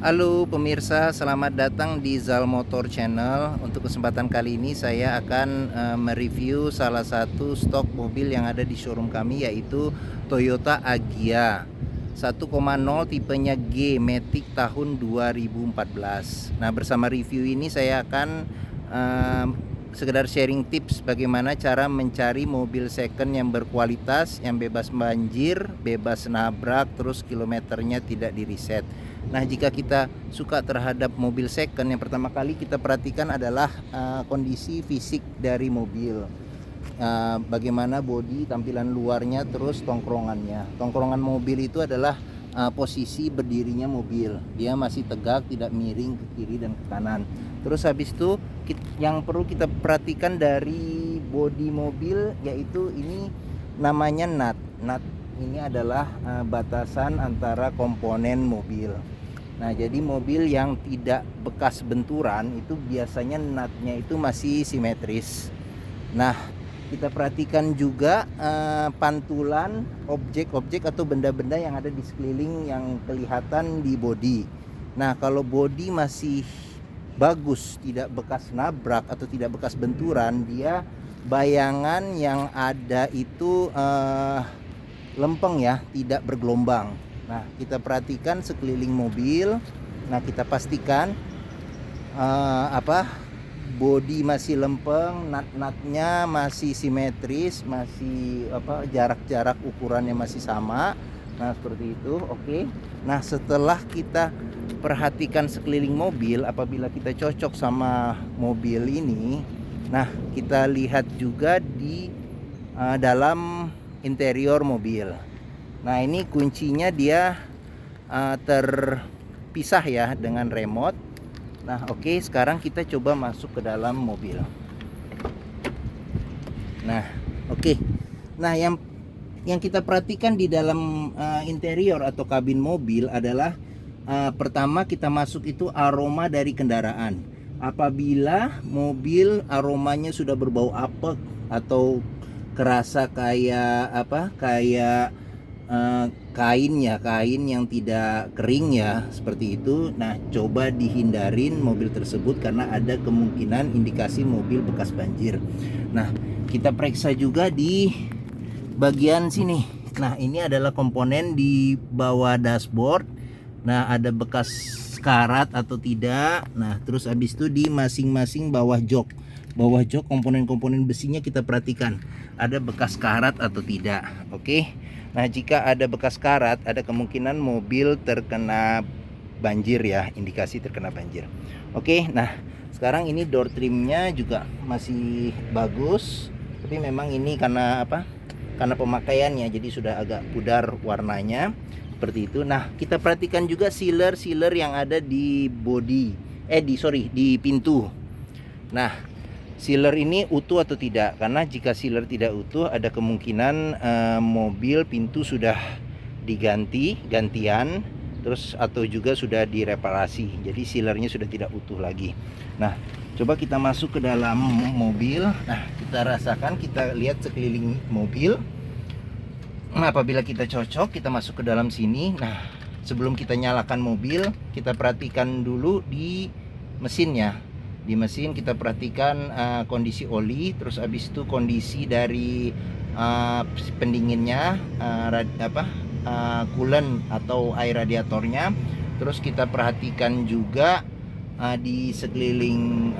Halo pemirsa, selamat datang di Zal Motor Channel. Untuk kesempatan kali ini saya akan mereview salah satu stok mobil yang ada di showroom kami, yaitu Toyota Agya 1.0 tipenya G Matic tahun 2014. Nah, bersama review ini saya akan sekedar sharing tips bagaimana cara mencari mobil second yang berkualitas, yang bebas banjir, bebas nabrak, terus kilometernya tidak di reset. Nah, jika kita suka terhadap mobil second, yang pertama kali kita perhatikan adalah kondisi fisik dari mobil. Bagaimana bodi, tampilan luarnya, terus tongkrongannya. Tongkrongan mobil itu adalah posisi berdirinya mobil. Dia masih tegak, tidak miring ke kiri dan ke kanan. Terus habis itu yang perlu kita perhatikan dari bodi mobil, yaitu ini namanya nut. Nut ini adalah batasan antara komponen mobil. Nah, jadi mobil yang tidak bekas benturan itu biasanya nutnya itu masih simetris. Nah, kita perhatikan juga pantulan objek-objek atau benda-benda yang ada di sekeliling yang kelihatan di bodi. Nah, kalau bodi masih bagus, tidak bekas nabrak atau tidak bekas benturan, dia bayangan yang ada itu lempeng ya, tidak bergelombang. Nah, kita perhatikan sekeliling mobil. Nah, kita pastikan bodi masih lempeng, nut-nutnya masih simetris, masih jarak-jarak ukurannya masih sama. Nah, seperti itu. Oke. Nah, setelah kita perhatikan sekeliling mobil, apabila kita cocok sama mobil ini, nah kita lihat juga di dalam interior mobil. Nah, ini kuncinya dia terpisah ya dengan remote. Nah, oke, sekarang kita coba masuk ke dalam mobil. Nah, oke. Nah, yang kita perhatikan di dalam interior atau kabin mobil adalah pertama kita masuk itu aroma dari kendaraan. Apabila mobil aromanya sudah berbau apek atau kerasa kayak kain yang tidak kering ya, seperti itu. Nah, coba dihindarin mobil tersebut karena ada kemungkinan indikasi mobil bekas banjir. Nah, kita periksa juga di bagian sini. Nah, ini adalah komponen di bawah dashboard. Nah, ada bekas karat atau tidak. Nah, terus habis itu di masing-masing bawah jok komponen-komponen besinya kita perhatikan ada bekas karat atau tidak. Oke. Nah, jika ada bekas karat, ada kemungkinan mobil terkena banjir ya, indikasi terkena banjir. Oke. Nah, sekarang ini door trimnya juga masih bagus, tapi memang ini karena pemakaiannya jadi sudah agak pudar warnanya seperti itu. Nah, kita perhatikan juga sealer yang ada di bodi di pintu. Nah, sealer ini utuh atau tidak, karena jika sealer tidak utuh ada kemungkinan mobil pintu sudah gantian terus atau juga sudah direparasi, jadi sealernya sudah tidak utuh lagi. Nah, coba kita masuk ke dalam mobil. Nah, kita rasakan, kita lihat sekeliling mobil. Nah, apabila kita cocok, kita masuk ke dalam sini. Nah, sebelum kita nyalakan mobil, kita perhatikan dulu di mesinnya. Di mesin kita perhatikan kondisi oli, terus habis itu kondisi dari pendinginnya, coolant atau air radiatornya. Terus kita perhatikan juga di sekeliling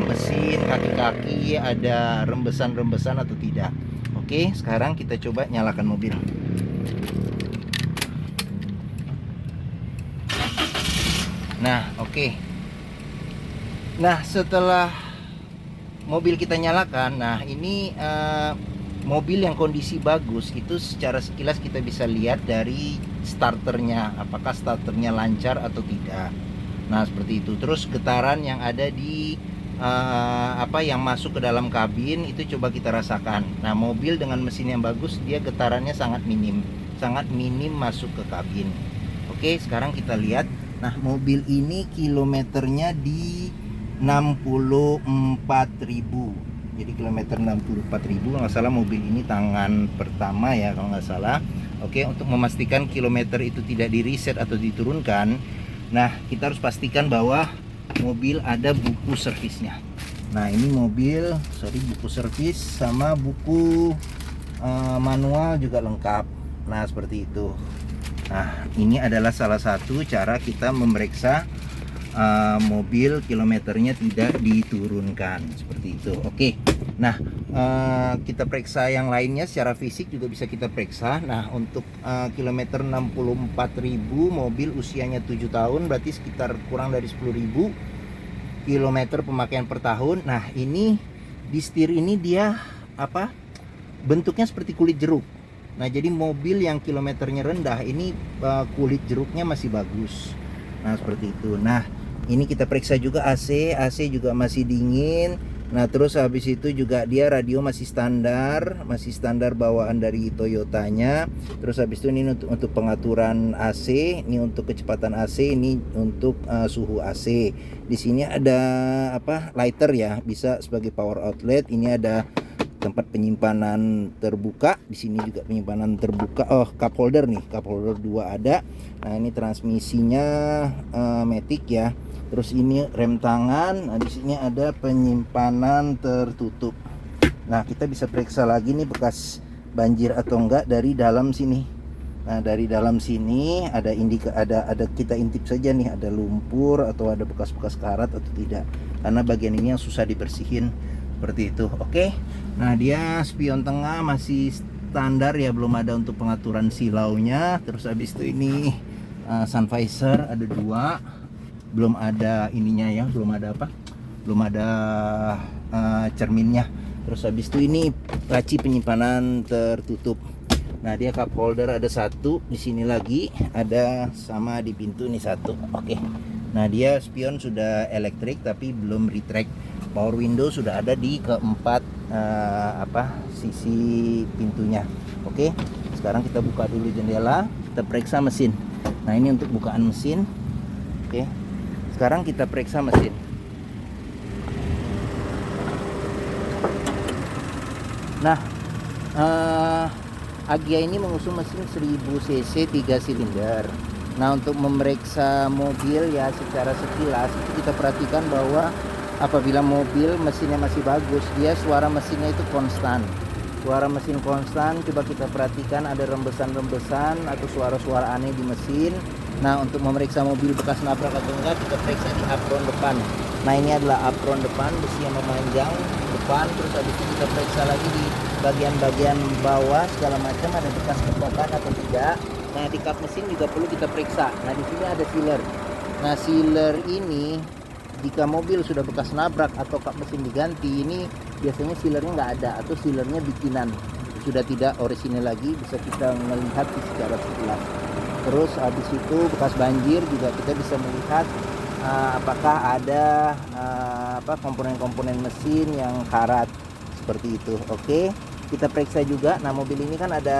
mesin, kaki-kaki ada rembesan-rembesan atau tidak. Oke, sekarang kita coba nyalakan mobil. Nah, oke. Nah, setelah mobil kita nyalakan, nah ini mobil yang kondisi bagus itu secara sekilas kita bisa lihat dari starternya, apakah starternya lancar atau tidak. Nah, seperti itu. Terus getaran yang ada di yang masuk ke dalam kabin itu coba kita rasakan. Nah, mobil dengan mesin yang bagus dia getarannya sangat minim masuk ke kabin. Oke, sekarang kita lihat. Nah, mobil ini kilometernya di 64.000. Jadi kilometer 64.000 nggak salah, mobil ini tangan pertama ya kalau nggak salah. Oke, untuk memastikan kilometer itu tidak di reset atau diturunkan, Nah, kita harus pastikan bahwa mobil ada buku servisnya. Nah, ini mobil, buku servis sama buku manual juga lengkap. Nah, seperti itu. Nah, ini adalah salah satu cara kita memeriksa mobil kilometernya tidak diturunkan, seperti itu. Oke. Nah, kita periksa yang lainnya secara fisik juga bisa kita periksa. Nah, untuk kilometer 64.000, mobil usianya 7 tahun, berarti sekitar kurang dari 10.000 kilometer pemakaian per tahun. Nah, ini di setir ini dia bentuknya seperti kulit jeruk. Nah, jadi mobil yang kilometernya rendah ini kulit jeruknya masih bagus. Nah, seperti itu. Nah, ini kita periksa juga AC juga masih dingin. Nah, terus habis itu juga dia radio masih standar bawaan dari Toyotanya. Terus habis itu ini untuk pengaturan AC, ini untuk kecepatan AC, ini untuk suhu AC. Di sini ada lighter ya, bisa sebagai power outlet. Ini ada tempat penyimpanan terbuka. Di sini juga penyimpanan terbuka. Oh, cup holder nih, cup holder 2 ada. Nah, ini transmisinya matic ya. Terus ini rem tangan. Nah, di sini ada penyimpanan tertutup. Nah, kita bisa periksa lagi nih bekas banjir atau enggak dari dalam sini. Nah, dari dalam sini ada kita intip saja nih, ada lumpur atau ada bekas-bekas karat atau tidak. Karena bagian ini yang susah dibersihin, seperti itu. Oke. Nah, dia spion tengah masih standar ya, belum ada untuk pengaturan silaunya. Terus habis itu ini sun visor ada 2. Belum ada ininya ya, belum ada cerminnya. Terus habis itu ini laci penyimpanan tertutup. Nah, dia cup holder ada 1 di sini, lagi ada sama di pintu nih 1. Oke. Nah, dia spion sudah elektrik tapi belum retract. Power window sudah ada di keempat sisi pintunya. Oke. Sekarang kita buka dulu jendela, kita periksa mesin. Nah, ini untuk bukaan mesin. Oke. Sekarang kita periksa mesin. Nah, Agya ini mengusung mesin 1000 cc 3 silinder. Nah, untuk memeriksa mobil ya secara sekilas itu kita perhatikan bahwa apabila mobil mesinnya masih bagus, dia suara mesinnya itu konstan. Suara mesin konstan, coba kita perhatikan ada rembesan-rembesan atau suara-suara aneh di mesin. Nah, untuk memeriksa mobil bekas nabrak atau enggak, kita periksa di apron depan. Nah, ini adalah apron depan, besi yang memanjang depan. Terus habis itu kita periksa lagi di bagian-bagian bawah segala macam, ada bekas kepokan atau tidak. Nah, di kap mesin juga perlu kita periksa. Nah, di sini ada sealer. Nah, sealer ini jika mobil sudah bekas nabrak atau kap mesin diganti, ini biasanya sealernya nggak ada atau sealernya bikinan, sudah tidak orisinil lagi, bisa kita melihat secara sekilas. Terus habis itu bekas banjir juga kita bisa melihat apakah ada komponen-komponen mesin yang karat, seperti itu. Oke, kita periksa juga. Nah, mobil ini kan ada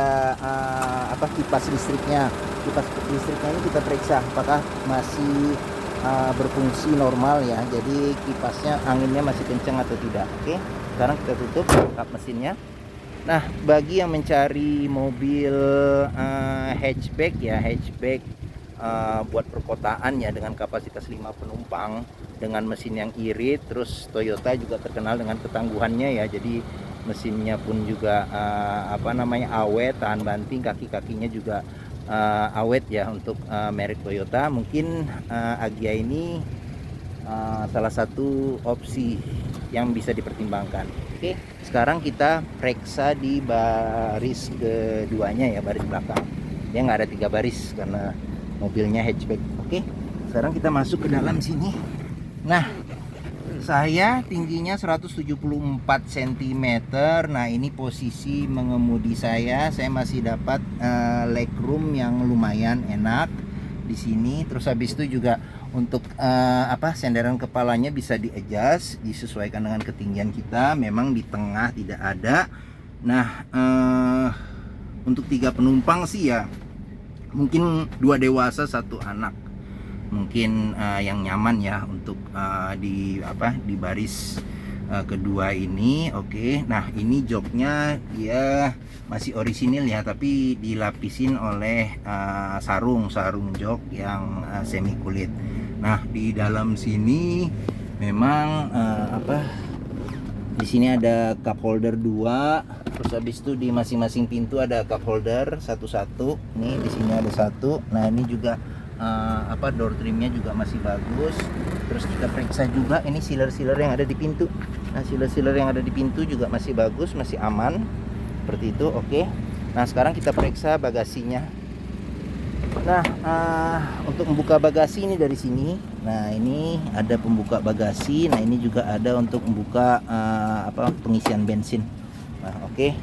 kipas listriknya. Kipas listriknya ini kita periksa apakah masih berfungsi normal ya. Jadi kipasnya anginnya masih kencang atau tidak. Oke, sekarang kita tutup kap mesinnya. Nah, bagi yang mencari mobil hatchback buat perkotaan ya, dengan kapasitas 5 penumpang dengan mesin yang irit, terus Toyota juga terkenal dengan ketangguhannya ya. Jadi mesinnya pun juga awet, tahan banting, kaki-kakinya juga awet ya untuk merek Toyota. Mungkin Agya ini salah satu opsi yang bisa dipertimbangkan. Oke, sekarang kita periksa di baris keduanya ya, baris belakang. Dia nggak ada 3 baris karena mobilnya hatchback. Oke, sekarang kita masuk ke dalam sini. Nah, saya tingginya 174 cm. Nah, ini posisi mengemudi saya masih dapat legroom yang lumayan enak di sini. Terus habis itu juga untuk senderan kepalanya bisa di-adjust, disesuaikan dengan ketinggian kita. Memang di tengah tidak ada. Nah, untuk 3 penumpang sih ya, mungkin 2 dewasa 1 anak, mungkin yang nyaman ya untuk di baris kedua ini. Oke, nah ini joknya dia masih orisinil ya, tapi dilapisin oleh sarung jok yang semi kulit. Nah di dalam sini memang di sini ada cup holder 2, terus habis itu di masing-masing pintu ada cup holder satu-satu. Nih di sini ada satu. Nah ini juga door trimnya juga masih bagus. Terus kita periksa juga ini sealer yang ada di pintu. Nah sealer yang ada di pintu juga masih bagus, masih aman seperti itu. Oke, nah sekarang kita periksa bagasinya. Nah untuk membuka bagasi ini dari sini. Nah ini ada pembuka bagasi. Nah ini juga ada untuk membuka pengisian bensin. Nah oke,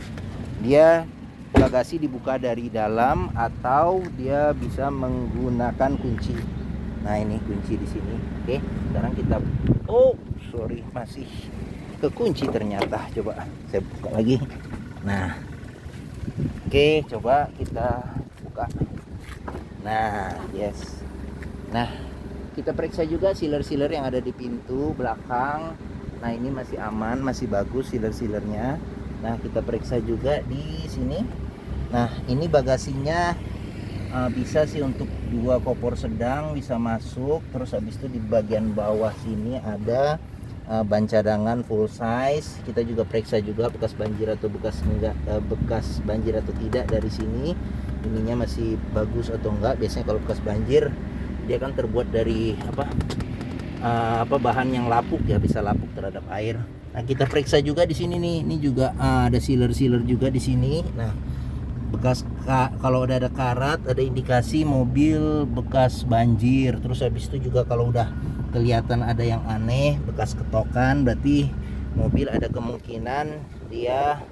dia bagasi dibuka dari dalam atau dia bisa menggunakan kunci. Nah ini kunci di sini. Oke, sekarang kita masih kekunci ternyata. Coba saya buka lagi. Nah oke, coba kita buka. Nah yes. Nah kita periksa juga sealer yang ada di pintu belakang. Nah ini masih aman, masih bagus sealernya. Nah kita periksa juga di sini. Nah ini bagasinya bisa sih untuk 2 kompor sedang bisa masuk. Terus habis itu di bagian bawah sini ada ban cadangan full size. Kita juga periksa juga bekas banjir atau bekas banjir atau tidak dari sini. Ininya masih bagus atau enggak. Biasanya kalau bekas banjir dia kan terbuat dari bahan yang lapuk ya, bisa lapuk terhadap air. Nah kita periksa juga di sini nih. Ini juga ada sealer juga di sini. Nah bekas kalau udah ada karat, ada indikasi mobil bekas banjir. Terus habis itu juga kalau udah kelihatan ada yang aneh, bekas ketokan, berarti mobil ada kemungkinan dia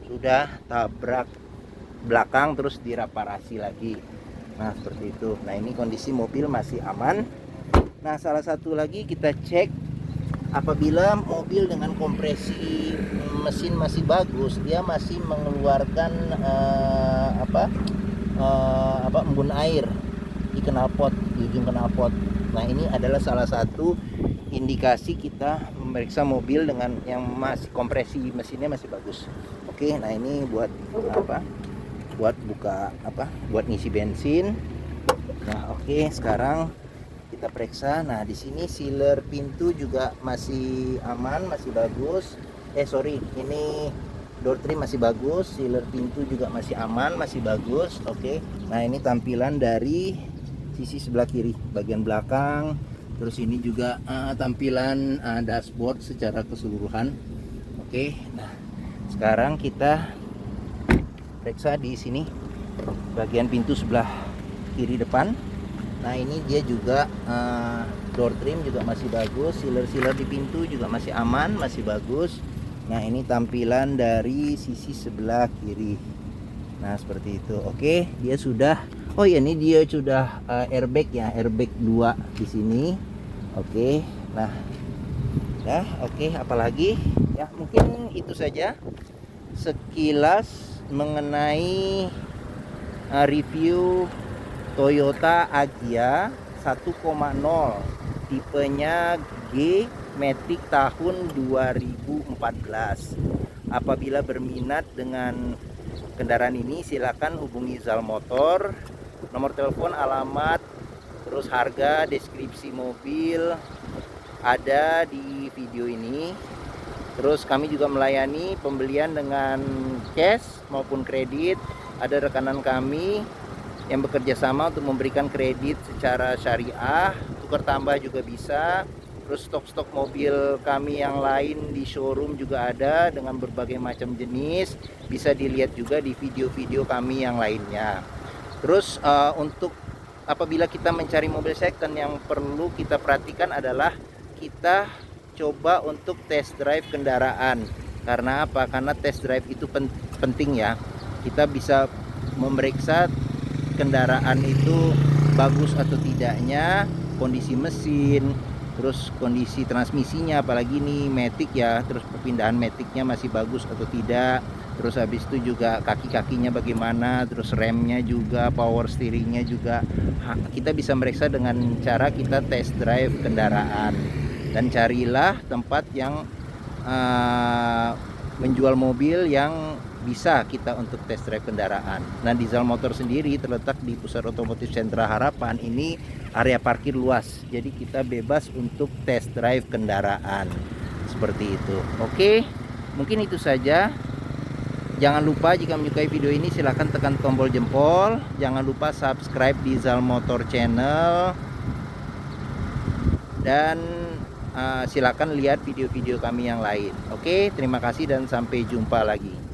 sudah tabrak belakang terus direparasi lagi. Nah seperti itu. Nah ini kondisi mobil masih aman. Nah salah satu lagi kita cek, apabila mobil dengan kompresi mesin masih bagus, dia masih mengeluarkan embun air di knalpot, di ujung knalpot. Nah ini adalah salah satu indikasi kita memeriksa mobil dengan yang masih kompresi mesinnya masih bagus. Oke, nah ini buat buat buka buat ngisi bensin. Nah oke, sekarang kita periksa. Nah di sini sealer pintu juga masih aman, masih bagus. Ini door trim masih bagus, sealer pintu juga masih aman, masih bagus. Oke, nah ini tampilan dari sisi sebelah kiri bagian belakang. Terus ini juga tampilan dashboard secara keseluruhan. Oke, nah sekarang kita periksa di sini bagian pintu sebelah kiri depan. Nah ini dia juga door trim juga masih bagus, sealer di pintu juga masih aman, masih bagus. Nah ini tampilan dari sisi sebelah kiri. Nah seperti itu. Oke, dia sudah ini dia sudah airbag ya, airbag 2 di sini. Oke, nah oke, apalagi ya, mungkin itu saja sekilas mengenai review Toyota Agya 1.0 tipenya G Matic tahun 2014. Apabila berminat dengan kendaraan ini, silakan hubungi Zal Motor. Nomor telepon, alamat, terus harga, deskripsi mobil ada di video ini. Terus kami juga melayani pembelian dengan cash maupun kredit. Ada rekanan kami yang bekerja sama untuk memberikan kredit secara syariah, tukar tambah juga bisa. Terus stok-stok mobil kami yang lain di showroom juga ada dengan berbagai macam jenis. Bisa dilihat juga di video-video kami yang lainnya. Terus untuk apabila kita mencari mobil second, yang perlu kita perhatikan adalah kita coba untuk test drive kendaraan. Karena apa? Karena test drive itu penting ya. Kita bisa memeriksa kendaraan itu bagus atau tidaknya, kondisi mesin, terus kondisi transmisinya, apalagi nih Matic ya, terus perpindahan Maticnya masih bagus atau tidak. Terus habis itu juga kaki-kakinya bagaimana, terus remnya juga, power steeringnya juga. Kita bisa meriksa dengan cara kita test drive kendaraan. Dan carilah tempat yang menjual mobil yang bisa kita untuk test drive kendaraan. Nah, di Zal Motor sendiri terletak di Pusat Otomotif Sentra Harapan. Ini area parkir luas, jadi kita bebas untuk test drive kendaraan seperti itu. Oke, mungkin itu saja. Jangan lupa jika menyukai video ini silahkan tekan tombol jempol. Jangan lupa subscribe di Zal Motor Channel. Dan silakan lihat video-video kami yang lain. Oke, terima kasih dan sampai jumpa lagi.